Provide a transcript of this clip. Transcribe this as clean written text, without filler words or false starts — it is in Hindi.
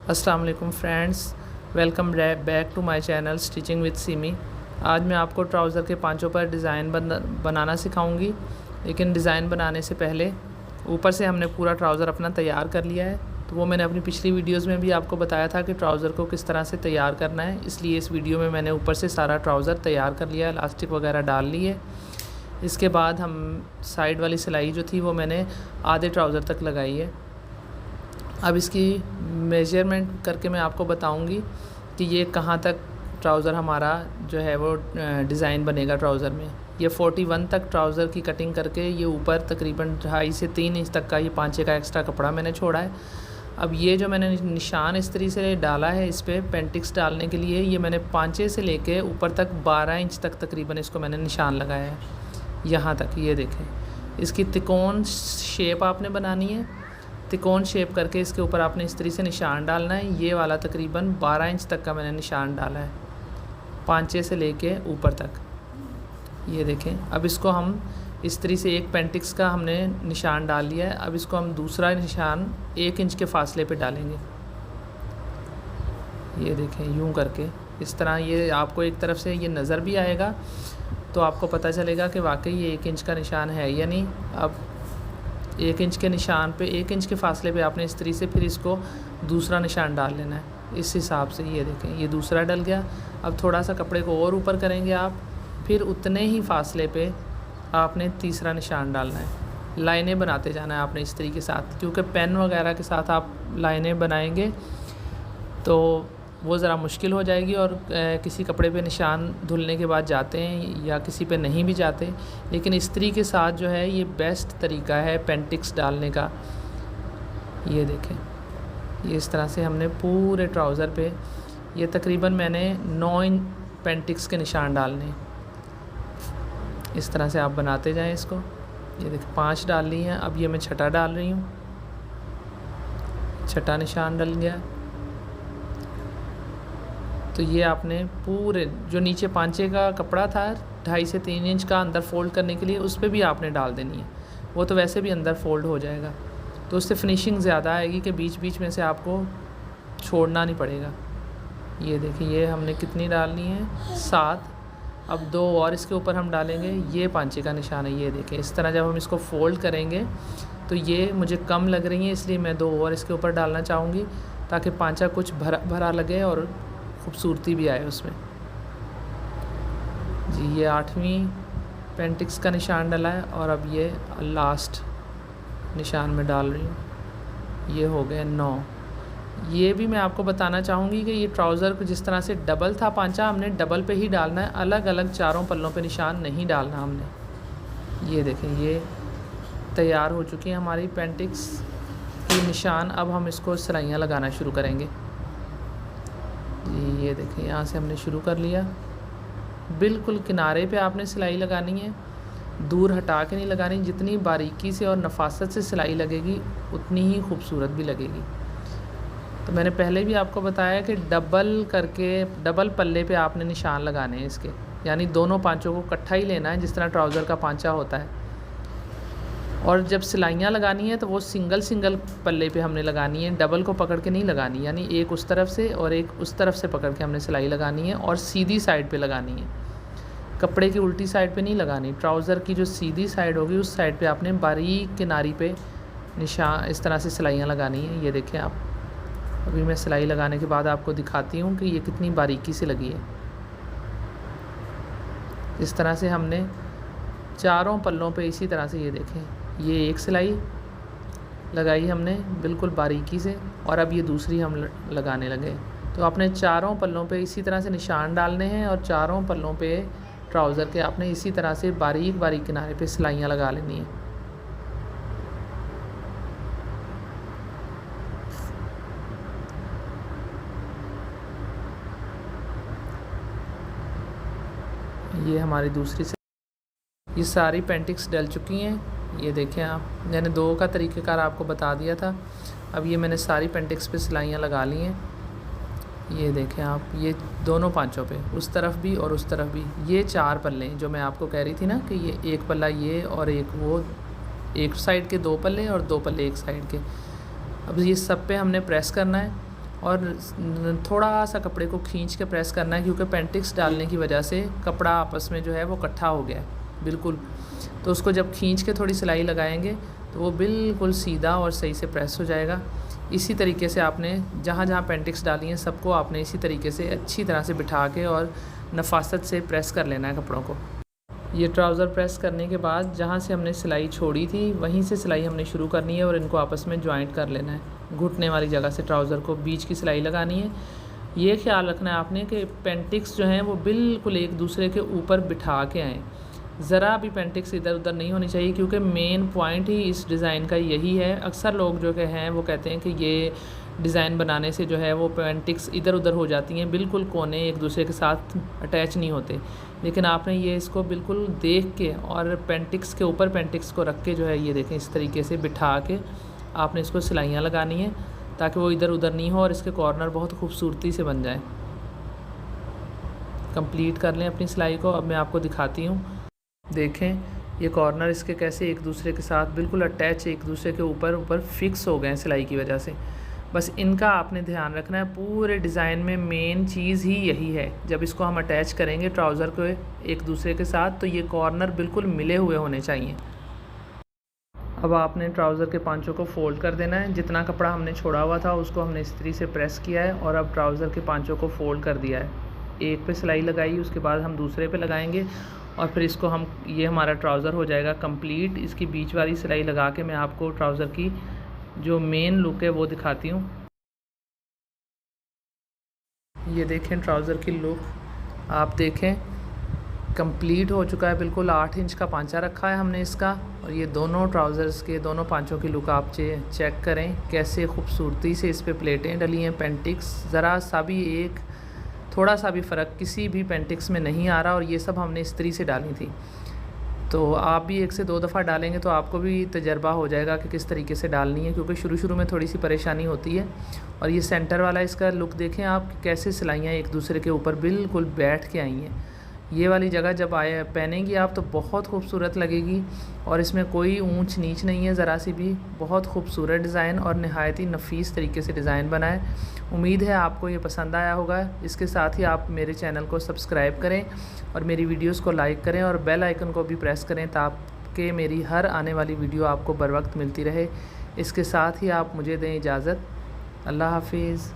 अस्सलाम वालेकुम friends, welcome back to my channel stitching with Simi. आज मैं आपको ट्राउज़र के पांचों पर डिज़ाइन बनाना सिखाऊंगी। लेकिन डिज़ाइन बनाने से पहले ऊपर से हमने पूरा ट्राउज़र अपना तैयार कर लिया है। तो वो मैंने अपनी पिछली वीडियोस में भी आपको बताया था कि ट्राउज़र को किस तरह से तैयार करना है, इसलिए इस वीडियो में मैंने ऊपर से सारा ट्राउज़र तैयार कर लिया है, इलास्टिक वगैरह डाल ली है। इसके बाद हम साइड वाली सिलाई जो थी वो मैंने आधे ट्राउज़र तक लगाई है। अब इसकी मेजरमेंट करके मैं आपको बताऊंगी कि ये कहाँ तक ट्राउज़र हमारा जो है वो डिज़ाइन बनेगा ट्राउज़र में। ये 41 तक ट्राउज़र की कटिंग करके ये ऊपर तकरीबन 2.5 से 3 इंच तक का ये पाँचे का एक्स्ट्रा कपड़ा मैंने छोड़ा है। अब ये जो मैंने निशान इस तरीके से डाला है इस पर पेंटिक्स डालने के लिए, ये मैंने पाँचे से लेके ऊपर तक 12 इंच तक तकरीबन इसको मैंने निशान लगाया है यहाँ तक। ये देखें, इसकी त्रिकोण शेप आपने बनानी है। त्रिकोण शेप करके इसके ऊपर आपने इस तरीके से निशान डालना है। ये वाला तकरीबन 12 इंच तक का मैंने निशान डाला है, पाँचे से लेके ऊपर तक। ये देखें, अब इसको हम इस तरीके से एक पेंटिक्स का हमने निशान डाल लिया है। अब इसको हम दूसरा निशान 1 इंच के फासले पे डालेंगे। ये देखें, यूं करके इस तरह ये आपको एक तरफ से ये नज़र भी आएगा तो आपको पता चलेगा कि वाकई ये 1 इंच का निशान है या नहीं। अब 1 इंच के निशान पे 1 इंच के फासले पे आपने इस तरीके से फिर इसको दूसरा निशान डाल लेना है इस हिसाब से। ये देखें, ये दूसरा डल गया। अब थोड़ा सा कपड़े को और ऊपर करेंगे आप, फिर उतने ही फासले पे आपने तीसरा निशान डालना है। लाइनें बनाते जाना है आपने इस तरीके के साथ, क्योंकि पेन वगैरह के साथ आप लाइनें बनाएंगे तो वो ज़रा मुश्किल हो जाएगी और किसी कपड़े पे निशान धुलने के बाद जाते हैं या किसी पे नहीं भी जाते। लेकिन इस्त्री के साथ जो है ये बेस्ट तरीका है पेंटिक्स डालने का। ये देखें, ये इस तरह से हमने पूरे ट्राउज़र पे ये तकरीबन मैंने 9 इंच पेंटिक्स के निशान डालने। इस तरह से आप बनाते जाएं इसको। ये देखें, 5 डाल ली हैं। अब ये मैं छठा डाल रही हूँ, छठा निशान डल गया। तो ये आपने पूरे जो नीचे पाँचे का कपड़ा था 2.5 से 3 इंच का अंदर फ़ोल्ड करने के लिए, उस पर भी आपने डाल देनी है। वो तो वैसे भी अंदर फ़ोल्ड हो जाएगा, तो उससे फिनिशिंग ज़्यादा आएगी कि बीच बीच में से आपको छोड़ना नहीं पड़ेगा। ये देखिए, ये हमने कितनी डालनी है, 7। अब 2 और इसके ऊपर हम डालेंगे। ये पाँचे का निशान है। ये देखें, इस तरह जब हम इसको फ़ोल्ड करेंगे तो ये मुझे कम लग रही है, इसलिए मैं 2 और इसके ऊपर डालना चाहूँगी ताकि पाँचा कुछ भरा भरा लगे और खूबसूरती भी आए उसमें। जी, ये 8वीं पेंटिक्स का निशान डला है और अब ये लास्ट निशान में डाल रही हूँ। ये हो गए 9। ये भी मैं आपको बताना चाहूँगी कि ये ट्राउज़र को जिस तरह से डबल था पांचा, हमने डबल पे ही डालना है, अलग अलग चारों पल्लों पे निशान नहीं डालना हमने। ये देखें, ये तैयार हो चुकी है हमारी पेंटिक्स की निशान। अब हम इसको सिलाइयाँ लगाना शुरू करेंगे। ये देखें, यहाँ से हमने शुरू कर लिया। बिल्कुल किनारे पे आपने सिलाई लगानी है, दूर हटा के नहीं लगानी। जितनी बारीकी से और नफासत से सिलाई लगेगी उतनी ही खूबसूरत भी लगेगी। तो मैंने पहले भी आपको बताया कि डबल करके डबल पल्ले पे आपने निशान लगाने हैं इसके, यानी दोनों पाँचों को इकट्ठा ही लेना है जिस तरह ट्राउज़र का पाँचा होता है। और जब सिलाइयाँ लगानी है तो वो सिंगल पल्ले पे हमने लगानी है, डबल को पकड़ के नहीं लगानी। यानी एक उस तरफ से और एक उस तरफ से पकड़ के हमने सिलाई लगानी है और सीधी साइड पे लगानी है, कपड़े की उल्टी साइड पे नहीं लगानी। ट्राउज़र की जो सीधी साइड होगी उस साइड पे आपने बारीक किनारी पे निशान इस तरह से सिलाइयाँ लगानी है। ये देखें आप, अभी मैं सिलाई लगाने के बाद आपको दिखाती हूँ कि ये कितनी बारीकी से लगी है। इस तरह से हमने चारों पल्लों पे इसी तरह से, ये देखें, ये एक सिलाई लगाई हमने बिल्कुल बारीकी से और अब ये दूसरी हम लगाने लगे। तो आपने चारों पल्लों पे इसी तरह से निशान डालने हैं और चारों पल्लों पे ट्राउज़र के आपने इसी तरह से बारीक बारीक किनारे पे सिलाइयाँ लगा लेनी है। ये हमारी दूसरी ये सारी पेंटिक्स डल चुकी हैं। ये देखें आप, मैंने 2 का तरीक़ेकार आपको बता दिया था। अब ये मैंने सारी पेंटिक्स पे सिलाइयाँ लगा ली हैं। ये देखें आप, ये दोनों पाँचों पे, उस तरफ भी और उस तरफ भी। ये 4 पल्ले जो मैं आपको कह रही थी ना कि ये एक पल्ला ये और एक वो, एक साइड के 2 पल्ले और 2 पल्ले एक साइड के। अब ये सब पे हमने प्रेस करना है और थोड़ा सा कपड़े को खींच के प्रेस करना है, क्योंकि पेंटिक्स डालने की वजह से कपड़ा आपस में जो है वो इकट्ठा हो गया है बिल्कुल। तो उसको जब खींच के थोड़ी सिलाई लगाएंगे तो वो बिल्कुल सीधा और सही से प्रेस हो जाएगा। इसी तरीके से आपने जहाँ जहाँ पेंटिक्स डाली हैं सबको आपने इसी तरीके से अच्छी तरह से बिठा के और नफासत से प्रेस कर लेना है कपड़ों को। ये ट्राउज़र प्रेस करने के बाद जहाँ से हमने सिलाई छोड़ी थी वहीं से सिलाई हमने शुरू करनी है और इनको आपस में जॉइंट कर लेना है। घुटने वाली जगह से ट्राउज़र को बीच की सिलाई लगानी है। ये ख्याल रखना है आपने कि पेंटिक्स जो हैं वो बिल्कुल एक दूसरे के ऊपर बिठा के आएँ। ज़रा भी पेंटिक्स इधर उधर नहीं होनी चाहिए, क्योंकि मेन पॉइंट ही इस डिज़ाइन का यही है। अक्सर लोग जो कि हैं वो कहते हैं कि ये डिज़ाइन बनाने से जो है वो पेंटिक्स इधर उधर हो जाती हैं, बिल्कुल कोने एक दूसरे के साथ अटैच नहीं होते। लेकिन आपने ये इसको बिल्कुल देख के और पेंटिक्स के ऊपर पेंटिक्स को रख के जो है ये देखें इस तरीके से बिठा के आपने इसको सिलाइयाँ लगानी है, ताकि वो इधर उधर नहीं हो और इसके कॉर्नर बहुत खूबसूरती से बन जाए। कंप्लीट कर लें अपनी सिलाई को। अब मैं आपको दिखाती हूँ, देखें ये कॉर्नर इसके कैसे एक दूसरे के साथ बिल्कुल अटैच, एक दूसरे के ऊपर फिक्स हो गए हैं सिलाई की वजह से। बस इनका आपने ध्यान रखना है। पूरे डिज़ाइन में मेन चीज़ ही यही है। जब इसको हम अटैच करेंगे ट्राउज़र को एक दूसरे के साथ तो ये कॉर्नर बिल्कुल मिले हुए होने चाहिए। अब आपने ट्राउज़र के पांचों को फ़ोल्ड कर देना है। जितना कपड़ा हमने छोड़ा हुआ था उसको हमने इस्त्री से प्रेस किया है और अब ट्राउज़र के पांचों को फ़ोल्ड कर दिया है। एक पे सिलाई लगाई, उसके बाद हम दूसरे पे लगाएंगे और फिर इसको हम ये हमारा ट्राउज़र हो जाएगा कंप्लीट। इसकी बीच वाली सिलाई लगा के मैं आपको ट्राउज़र की जो मेन लुक है वो दिखाती हूँ। ये देखें ट्राउज़र की लुक, आप देखें कंप्लीट हो चुका है बिल्कुल। 8 इंच का पांचा रखा है हमने इसका, और ये दोनों ट्राउज़र्स के दोनों पांचों की लुक आप चेक करें कैसे खूबसूरती से इस पे प्लेटें डली हैं। पेंटिक्स ज़रा सा भी एक थोड़ा सा भी फ़र्क किसी भी पेंटिक्स में नहीं आ रहा, और ये सब हमने इस्त्री से डाली थी। तो आप भी 1 से 2 दफ़ा डालेंगे तो आपको भी तजर्बा हो जाएगा कि किस तरीके से डालनी है, क्योंकि शुरू में थोड़ी सी परेशानी होती है। और ये सेंटर वाला इसका लुक देखें आप, कैसे सिलाइयाँ एक दूसरे के ऊपर बिल्कुल बैठ के आई हैं। ये वाली जगह जब पहनेंगी आप तो बहुत खूबसूरत लगेगी, और इसमें कोई ऊंच नीच नहीं है ज़रा सी भी। बहुत खूबसूरत डिज़ाइन और नहायत ही नफीस तरीके से डिज़ाइन बना है। उम्मीद है आपको ये पसंद आया होगा। इसके साथ ही आप मेरे चैनल को सब्सक्राइब करें और मेरी वीडियोस को लाइक करें और बेल आइकन को भी प्रेस करें, ताकि मेरी हर आने वाली वीडियो आपको बर वक्त मिलती रहे। इसके साथ ही आप मुझे दें इजाज़त। अल्लाह हाफिज़।